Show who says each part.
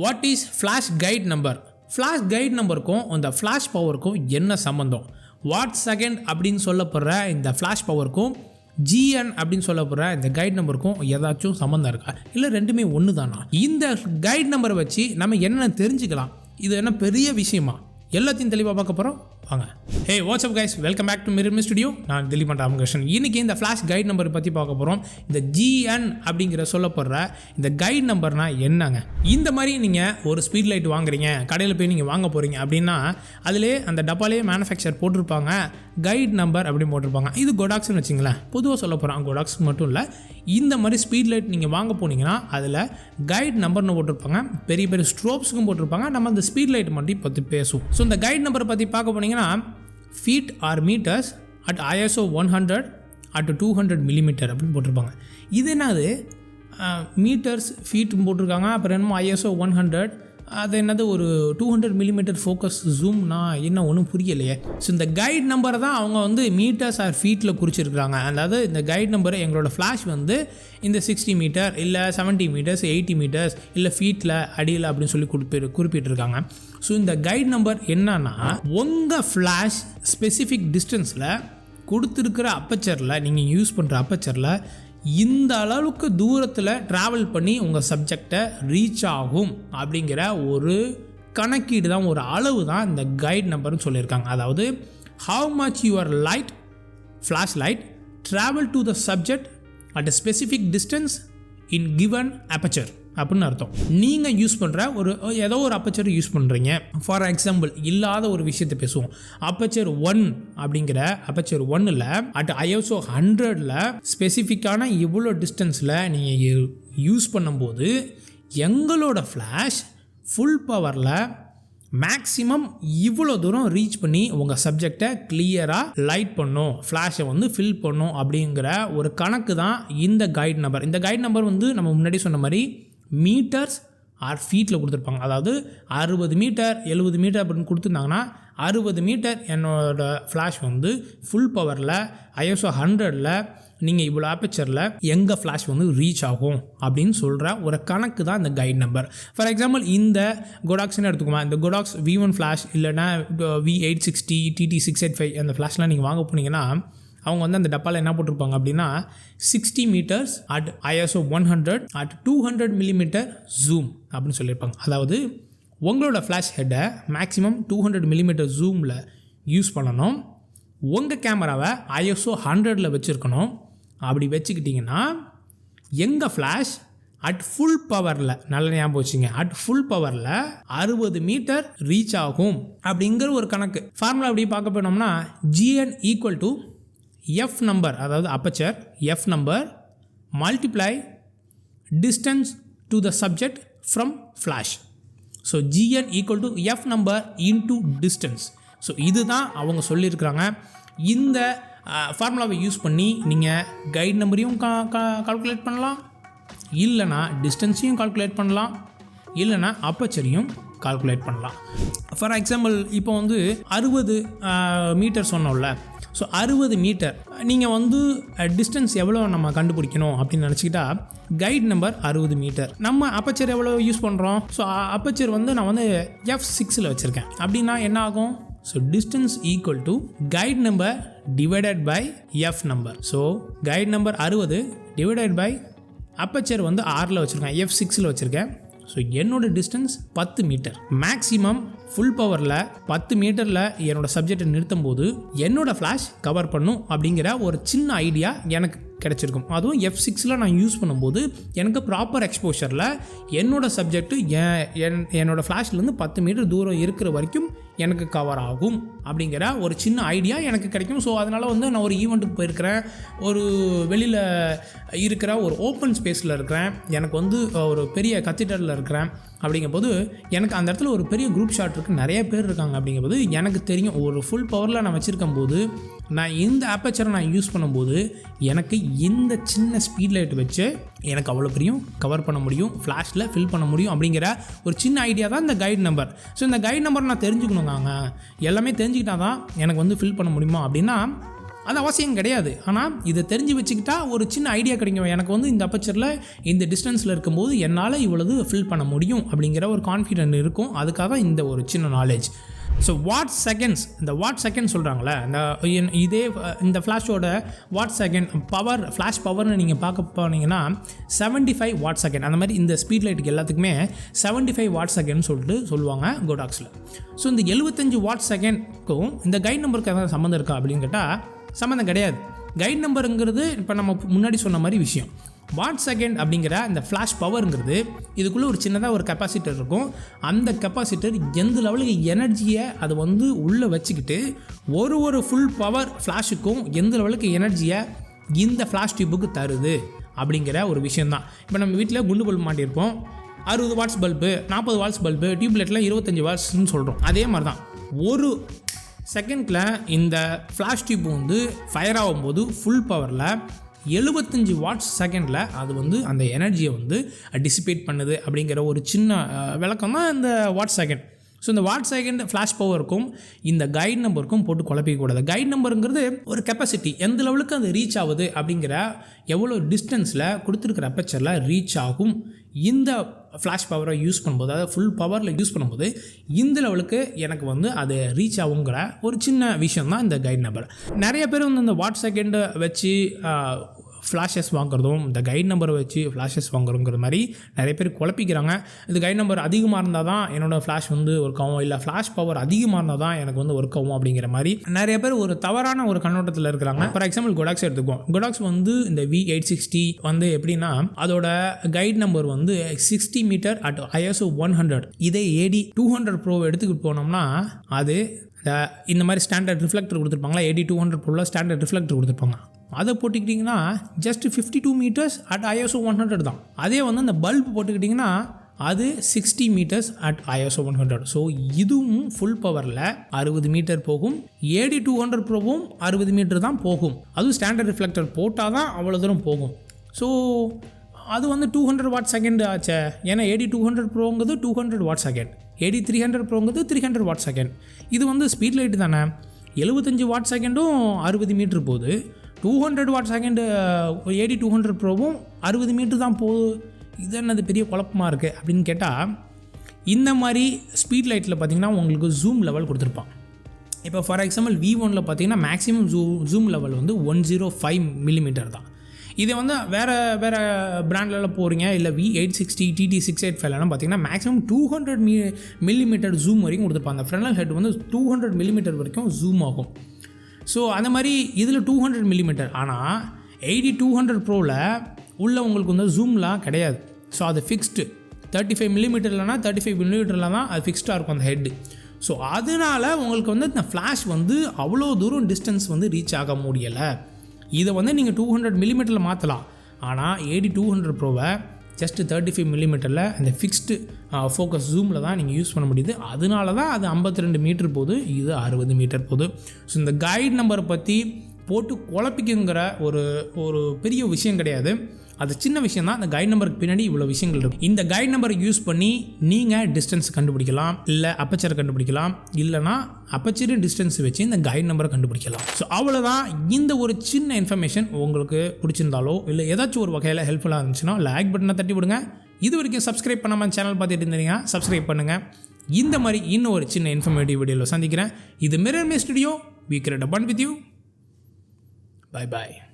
Speaker 1: What is flash guide number? Flash guide நம்பருக்கும் இந்த flash பவருக்கும் என்ன சம்மந்தம்? வாட் செகண்ட் அப்படின்னு சொல்லப்படுற இந்த ஃப்ளாஷ் பவருக்கும் ஜிஎன் அப்படின்னு சொல்லப்படுற இந்த கைட் நம்பருக்கும் ஏதாச்சும் சம்மந்தம் இருக்கா, இல்லை ரெண்டுமே ஒன்று தானா? இந்த கைட் நம்பரை வச்சு நம்ம என்னென்ன தெரிஞ்சுக்கலாம்? இது என்ன பெரிய விஷயமா? எல்லாத்தையும் தெளிவாக பார்க்க போகிறோம், வாங்க. Hey what's up guys, welcome back to Mirrorme Studio. நான் திலீப் ராமகிருஷ்ணன். இன்றைக்கி இந்த ஃப்ளாஷ் கைட் நம்பர் பற்றி பார்க்க போகிறோம். இந்த ஜிஎன் அப்படிங்கிற சொல்லப்படுற இந்த கைட் நம்பர்னால் என்னங்க? இந்த மாதிரி நீங்கள் ஒரு ஸ்பீட் லைட் வாங்குறீங்க, கடையில் போய் நீங்கள் வாங்க போகிறீங்க அப்படின்னா அதிலே அந்த டப்பாலே மேனுஃபேக்சர் போட்டிருப்பாங்க, கைட் நம்பர் அப்படின்னு போட்டிருப்பாங்க. இது கொடாக்ஸ்னு வச்சிங்களேன், பொதுவாக சொல்ல போகிறோம். கொடாக்ஸ் மட்டும் இல்லை, இந்த மாதிரி ஸ்பீட் லைட் நீங்கள் வாங்க போனீங்கன்னா அதில் கைட் நம்பர்னு போட்டிருப்பாங்க, பெரிய பெரிய ஸ்ட்ரோப்ஸுக்கும் போட்டிருப்பாங்க. நம்ம அந்த ஸ்பீட் லைட் மட்டும் பற்றி பேசுவோம். ஸோ இந்த கைட் நம்பரை பற்றி பார்க்க போனீங்கன்னா feet or meters at ISO 100 at 200 mm அப்படின்னு போட்டிருப்பாங்க. இது என்னது மீட்டர்ஸ் ஃபீட் போட்டிருக்காங்க, அப்புறம் என்னமோ ISO 100, அது என்னது ஒரு 200 mm ஃபோக்கஸ் ஜூம்னா என்ன ஒன்றும் புரியலையே. ஸோ இந்த கைட் நம்பரை தான் அவங்க வந்து மீட்டர்ஸ் ஆர் ஃபீட்டில் குறிச்சிருக்கிறாங்க. அதாவது இந்த கைட் நம்பர் எங்களோட ஃப்ளாஷ் வந்து இந்த 60 மீட்டர் இல்லை 70 மீட்டர்ஸ் 80 மீட்டர்ஸ் இல்லை ஃபீட்டில் அடியில் அப்படின்னு சொல்லி குறிப்பிட்டிருக்காங்க. ஸோ இந்த கைட் நம்பர் என்னன்னா, உங்கள் ஃப்ளாஷ் ஸ்பெசிஃபிக் டிஸ்டன்ஸில் கொடுத்துருக்கிற அப்பச்சரில், நீங்கள் யூஸ் பண்ணுற அப்பச்சரில் இந்த அளவுக்கு தூரத்தில் ட்ராவல் பண்ணி உங்கள் சப்ஜெக்டை ரீச் ஆகும் அப்படிங்கிற ஒரு கணக்கீடு தான், ஒரு அளவு தான் இந்த கைட் நம்பர்னு சொல்லியிருக்காங்க. அதாவது how much your light, flash light, travel to the subject at a specific distance in given aperture அப்படின்னு அர்த்தம். நீங்கள் யூஸ் பண்ணுற ஏதோ ஒரு அப்பச்சர் யூஸ் பண்ணுறீங்க. ஃபார் எக்ஸாம்பிள், இல்லாத ஒரு விஷயத்தை பேசுவோம். அப்பச்சர் 1 அப்படிங்கிற அப்பச்சர் 1ல் அட் ISO 100ல் ஸ்பெசிஃபிக்கான இவ்வளோ டிஸ்டன்ஸில் நீங்கள் யூஸ் பண்ணும்போது எங்களோட ஃப்ளாஷ் ஃபுல் பவரில் மேக்ஸிமம் இவ்வளோ தூரம் ரீச் பண்ணி உங்கள் சப்ஜெக்டை கிளியராக லைட் பண்ணும், ஃப்ளாஷை வந்து ஃபில் பண்ணும் அப்படிங்கிற ஒரு கணக்கு தான் இந்த கைட் நம்பர். இந்த கைட் நம்பர் வந்து நம்ம முன்னாடி சொன்ன மாதிரி மீட்டர்ஸ் ஆர் ஃபீட்டில் கொடுத்துருப்பாங்க. அதாவது 60 மீட்டர் 70 மீட்டர் அப்படின்னு கொடுத்துருந்தாங்கன்னா 60 மீட்டர் என்னோட ஃப்ளாஷ் வந்து ஃபுல் பவரில் ISO 100ல் நீங்கள் இவ்வளோ அப்பச்சரில் எங்கள் ஃப்ளாஷ் வந்து ரீச் ஆகும் அப்படின்னு சொல்கிற ஒரு கணக்கு தான் இந்த கைட் நம்பர். ஃபார் எக்ஸாம்பிள், இந்த கொடாக்ஸ்ன்னு எடுத்துக்கோமா, இந்த கொடாக்ஸ் V1 ஃப்ளாஷ் இல்லைனா V860 TT685 அந்த ஃப்ளாஷ்லாம் நீங்கள் வாங்க போனீங்கன்னா அவங்க வந்து அந்த டப்பாவில் என்ன போட்டிருப்பாங்க அப்படின்னா 60 metres at ISO 100 at 200 mm zoom அப்படின்னு சொல்லியிருப்பாங்க. அதாவது உங்களோட ஃப்ளாஷ் ஹெட்டை மேக்ஸிமம் 200 mm ஜூமில் யூஸ் பண்ணணும். உங்கள் கேமராவை ISO 100ல் வச்சுருக்கணும். அப்படி வச்சுக்கிட்டிங்கன்னா எங்கள் ஃப்ளாஷ் அட் ஃபுல் பவரில், நல்ல ஞாபகம் வச்சுங்க, அட் ஃபுல் பவரில் 60 மீட்டர் ரீச் ஆகும் அப்படிங்கிற ஒரு கணக்கு. ஃபார்முலா அப்படி பார்க்க போனோம்னா GN equal to F number, அதாவது aperture F number multiply distance to the subject from flash. So GN equal to F number into distance. So இதுதான் அவங்க சொல்லியிருக்கிறாங்க. இந்த ஃபார்முலாவை யூஸ் பண்ணி நீங்கள் கைட் நம்பரையும் கால்குலேட் பண்ணலாம், இல்லைனா டிஸ்டன்ஸையும் கால்குலேட் பண்ணலாம், இல்லைனா அப்பச்சரையும் கால்குலேட் பண்ணலாம். ஃபார் எக்ஸாம்பிள், இப்போ வந்து 60 மீட்டர் சொன்னோம்ல. ஸோ 60 மீட்டர் நீங்கள் வந்து டிஸ்டன்ஸ் எவ்வளோ நம்ம கண்டுபிடிக்கணும் அப்படின்னு நினச்சிக்கிட்டா கைட் நம்பர் 60 மீட்டர். நம்ம அப்பச்சர் எவ்வளோ யூஸ் பண்ணுறோம்? ஸோ அப்பச்சர் வந்து நான் வந்து F6ல் வச்சுருக்கேன். அப்படின்னா என்ன ஆகும்? So distance equal to guide number divided by F number. So guide number 60 divided by aperture வந்து 6ல் வச்சுருக்கேன், F6ல் வச்சுருக்கேன். ஸோ என்னோடய டிஸ்டன்ஸ் 10 மீட்டர். மேக்ஸிமம் ஃபுல் பவரில் 10 மீட்டரில் என்னோடய சப்ஜெக்டை நிறுத்தும் போது என்னோடய ஃப்ளாஷ் கவர் பண்ணும் அப்படிங்கிற ஒரு சின்ன ஐடியா எனக்கு கிடச்சிருக்கும். அதுவும் F6ல் நான் யூஸ் பண்ணும்போது எனக்கு ப்ராப்பர் எக்ஸ்போஷரில் என்னோடய சப்ஜெக்ட்டு என்னோடய ஃப்ளாஷ்லேருந்து 10 மீட்டர் தூரம் இருக்கிற வரைக்கும் எனக்கு கவர் ஆகும் அப்படிங்கிற ஒரு சின்ன ஐடியா எனக்கு கிடைக்கும். ஸோ அதனால் வந்து நான் ஒரு ஈவெண்ட்டுக்கு போயிருக்கிறேன், ஒரு வெளியில் இருக்கிற ஒரு ஓப்பன் ஸ்பேஸில் இருக்கிறேன், எனக்கு வந்து ஒரு பெரிய கத்தீட்ரலில் இருக்கிறேன். அப்படிங்கும்போது எனக்கு அந்த இடத்துல ஒரு பெரிய குரூப் ஷாட் இருக்குது, நிறைய பேர் இருக்காங்க. அப்படிங்கும்போது எனக்கு தெரியும் ஒரு ஃபுல் பவரில் நான் வச்சுருக்கும் போது நான் இந்த அப்பச்சரை நான் யூஸ் பண்ணும்போது எனக்கு இந்த சின்ன ஸ்பீட் லைட் வச்சு எனக்கு அவ்வளோ பெரிய கவர் பண்ண முடியும், ஃப்ளாஷில் ஃபில் பண்ண முடியும் அப்படிங்கிற ஒரு சின்ன ஐடியா தான் இந்த கைட் நம்பர். ஸோ இந்த கைட் நம்பர் நான் தெரிஞ்சுக்கணுங்க, எல்லாமே தெரிஞ்சுக்கிட்டா தான் எனக்கு வந்து ஃபில் பண்ண முடியுமா அப்படின்னா அது அவசியம் கிடையாது. ஆனால் இதை தெரிஞ்சு வச்சுக்கிட்டா ஒரு சின்ன ஐடியா கிடைக்கும். எனக்கு வந்து இந்த அப்பச்சரில் இந்த டிஸ்டன்ஸில் இருக்கும்போது என்னால் இவ்வளவு ஃபில் பண்ண முடியும் அப்படிங்கிற ஒரு கான்ஃபிடென்ட் இருக்கும். அதுக்காக தான் இந்த ஒரு சின்ன நாலேஜ். ஸோ வாட் செகண்ட்ஸ், இந்த வாட் செகண்ட் சொல்கிறாங்களே, இந்த ஃப்ளாஷோட வாட் செகண்ட் பவர், ஃப்ளாஷ் பவர்னு நீங்கள் பார்க்க போனீங்கன்னா 75 வாட் செகண்ட். அந்த மாதிரி இந்த ஸ்பீட் லைட்டுக்கு எல்லாத்துக்குமே 75 வாட் செகண்ட் சொல்லிட்டு சொல்லுவாங்க கோடாக்ஸில். ஸோ இந்த 75 வாட் செகண்ட்க்கும் இந்த கைட் நம்பருக்கு எதாவது சம்மந்தம் இருக்கா அப்படின்னு கேட்டால் சம்மந்தம் கிடையாது. கைட் நம்பருங்கிறது இப்போ நம்ம முன்னாடி சொன்ன மாதிரி விஷயம். வாட் செகண்ட் அப்படிங்கிற இந்த ஃப்ளாஷ் பவருங்கிறது இதுக்குள்ளே ஒரு சின்னதாக ஒரு கெப்பாசிட்டர் இருக்கும். அந்த கெப்பாசிட்டர் எந்த லெவலுக்கு எனர்ஜியை அது வந்து உள்ளே வச்சுக்கிட்டு ஒரு ஃபுல் பவர் ஃப்ளாஷுக்கும் எந்த லெவலுக்கு எனர்ஜியை இந்த ஃப்ளாஷ் டியூபுக்கு தருது அப்படிங்கிற ஒரு விஷயந்தான். இப்போ நம்ம வீட்டில் குண்டு பல்பு மாட்டியிருப்போம். 60 வாட்ஸ் பல்பு, 40 வாட்ஸ் பல்பு, டியூப்லைட்டில் 25 வாட்ஸ்ன்னு சொல்கிறோம். அதே மாதிரி தான் ஒரு செகண்டில் இந்த ஃப்ளாஷ் டியூப் வந்து ஃபயர் ஆகும்போது ஃபுல் பவரில் 75 வாட்ஸ் செகண்டில் அது வந்து அந்த எனர்ஜியை வந்து டிசிபேட் பண்ணுது அப்படிங்கிற ஒரு சின்ன விளக்கம் தான் இந்த வாட் செகண்ட். ஸோ இந்த வாட் செகண்ட் ஃப்ளாஷ் பவருக்கும் இந்த கைட் நம்பருக்கும் போட்டு குழப்பிக்கூடாது. கைட் நம்பருங்கிறது ஒரு கெப்பாசிட்டி, எந்த லெவலுக்கு அது ரீச் ஆகுது அப்படிங்கிற எவ்வளோ டிஸ்டன்ஸில் கொடுத்துருக்கிற அப்பச்சரில் ரீச் ஆகும் இந்த ஃப்ளாஷ் பவரை யூஸ் பண்ணும்போது, அதாவது ஃபுல் பவரில் யூஸ் பண்ணும்போது இந்த லெவலுக்கு எனக்கு வந்து அது ரீச் ஆகுங்கிற ஒரு சின்ன விஷயம் தான் இந்த கைட் நம்பர். நிறைய பேர் வந்து இந்த வாட் செகண்டை வச்சு ஃப்ளாஷஸ் வாங்குறதும் இந்த கைட் நம்பரை வச்சு ஃப்ளாஷஸ் வாங்குறோங்கிற மாதிரி நிறைய பேர் குழப்பிக்கிறாங்க. இந்த கைட் நம்பர் அதிகமாக இருந்தால் தான் என்னோடய ஃப்ளாஷ் வந்து ஒர்க் ஆகும், இல்லை ஃப்ளாஷ் பவர் அதிகமாக இருந்தால் தான் எனக்கு வந்து ஒர்க் ஆகும் அப்படிங்கிற மாதிரி நிறைய பேர் ஒரு தவறான ஒரு கண்ணோட்டத்தில் இருக்கிறாங்க. ஃபார் எக்ஸாம்பிள் கோடாக்ஸ் எடுத்துக்குவோம். கோடாக்ஸ் வந்து இந்த V860 வந்து எப்படின்னா அதோட கைட் நம்பர் வந்து 60 மீட்டர் அட் ISO 100. இதே AD 200 Pro எடுத்துக்கிட்டு போனோம்னா அது இந்த மாதிரி ஸ்டாண்டர்ட் ரிஃப்ளெக்டர் கொடுத்துருப்பாங்களா, AD 200 Proவில் ஸ்டாண்டர்ட் ரிஃப்ளெக்டர் கொடுத்துருப்பாங்க. அதை போட்டுக்கிட்டிங்கன்னா ஜஸ்ட் 52 மீட்டர்ஸ் அட் ISO 100 தான். அதே வந்து அந்த பல்ப் போட்டுக்கிட்டிங்கன்னா அது 60 மீட்டர்ஸ் அட் ISO 100. ஸோ இதுவும் ஃபுல் பவரில் 60 மீட்டர் போகும். AD 200 Proவும் 60 மீட்டர் தான் போகும். அதுவும் ஸ்டாண்டர்ட் ரிஃப்ளெக்டர் போட்டால் தான் அவ்வளோ தூரம் போகும். ஸோ அது வந்து 200 வாட் செகண்ட் ஆச்சு. ஏன்னா AD 200 Proங்கிறது 200 watt second, AD 300 Proங்கிறது 300 watt second. இது வந்து ஸ்பீட் லைட்டு தானே. 75 வாட் செகண்டும் 60 மீட்ரு போகுது. 200 வாட் செகண்டு AD 200 Proவும் 60 மீட்ரு தான் போகுது. இது என்னது பெரிய குழப்பமாக இருக்குது அப்படின்னு கேட்டால், இந்த மாதிரி ஸ்பீட் லைட்டில் பார்த்திங்கன்னா உங்களுக்கு ஜூம் லெவல் கொடுத்துருப்பான். இப்போ ஃபார் எக்ஸாம்பிள் V1ல் பார்த்திங்கன்னா மேக்ஸிமம் ஜூம் லெவல் வந்து 105 மில்லிமீட்டர் தான். இதை வந்து வேறு பிராண்ட்லலாம் போகிறீங்க, இல்லை V860 TT685லாம் பார்த்திங்கன்னா மேக்ஸிமம் 200 மில்லிமீட்டர் ஜூம் வரைக்கும் கொடுத்துருப்பாங்க. ஃப்ரண்டல் ஹெட் வந்து 200 மில்லிமீட்டர் வரைக்கும் ஜூம் ஆகும். ஸோ அந்த மாதிரி இதில் 200 மில்லிமீட்டர். ஆனால் AD 200 Proவில் உள்ள உங்களுக்கு வந்து ஜூம்லாம் கிடையாது. ஸோ அது ஃபிக்ஸ்டு 35 மில்லிமீட்டர் இல்லைனா 35 மில்லிமீட்டரில் தான் அது ஃபிக்ஸ்டாக இருக்கும் அந்த ஹெட்டு. ஸோ அதனால் உங்களுக்கு வந்து இந்த ஃப்ளாஷ் வந்து அவ்வளோ தூரம் டிஸ்டன்ஸ் வந்து ரீச் ஆக முடியலை. இதை வந்து நீங்கள் 200 மில்லிமீட்டரில் மாற்றலாம். ஆனால் AD 200 Proவை ஜஸ்ட்டு 35 மில்லிமீட்டரில் இந்த ஃபிக்ஸ்டு ஃபோக்கஸ் ஜூமில் தான் நீங்கள் யூஸ் பண்ண முடியுது. அதனால தான் அது 52 மீட்டர் போகுது, இது 60 மீட்டர் போகுது. ஸோ இந்த கைட் நம்பரை பற்றி போட்டு குழப்பிக்குங்கிற ஒரு பெரிய விஷயம் கிடையாது. அது சின்ன விஷயம் தான். அந்த கைட் நம்பருக்கு பின்னாடி இவ்வளோ விஷயங்கள் இருக்குது. இந்த கைட் நம்பரை யூஸ் பண்ணி நீங்கள் டிஸ்டன்ஸ் கண்டுபிடிக்கலாம், இல்லை அப்பச்சரை கண்டுபிடிக்கலாம், இல்லைனா அப்பச்சரும் டிஸ்டன்ஸ் வச்சு இந்த கைட் நம்பரை கண்டுபிடிக்கலாம். ஸோ அவ்வளோதான். இந்த ஒரு சின்ன இன்ஃபர்மேஷன் உங்களுக்கு பிடிச்சிருந்தாலோ இல்லை ஏதாச்சும் ஒரு வகையில் ஹெல்ப்ஃபுல்லாக இருந்துச்சுன்னா லைக் பட்டனை தட்டி விடுங்க. இது வரைக்கும் சப்ஸ்கிரைப் பண்ணாமல் சேனல் பார்த்துட்டு இருந்தீங்க, சப்ஸ்கிரைப் பண்ணுங்கள். இந்த மாதிரி இன்னும் ஒரு சின்ன இன்ஃபர்மேட்டிவ் வீடியோவில் சந்திக்கிறேன். இது Mirrorme Studio. We create a bond with you. Bye bye.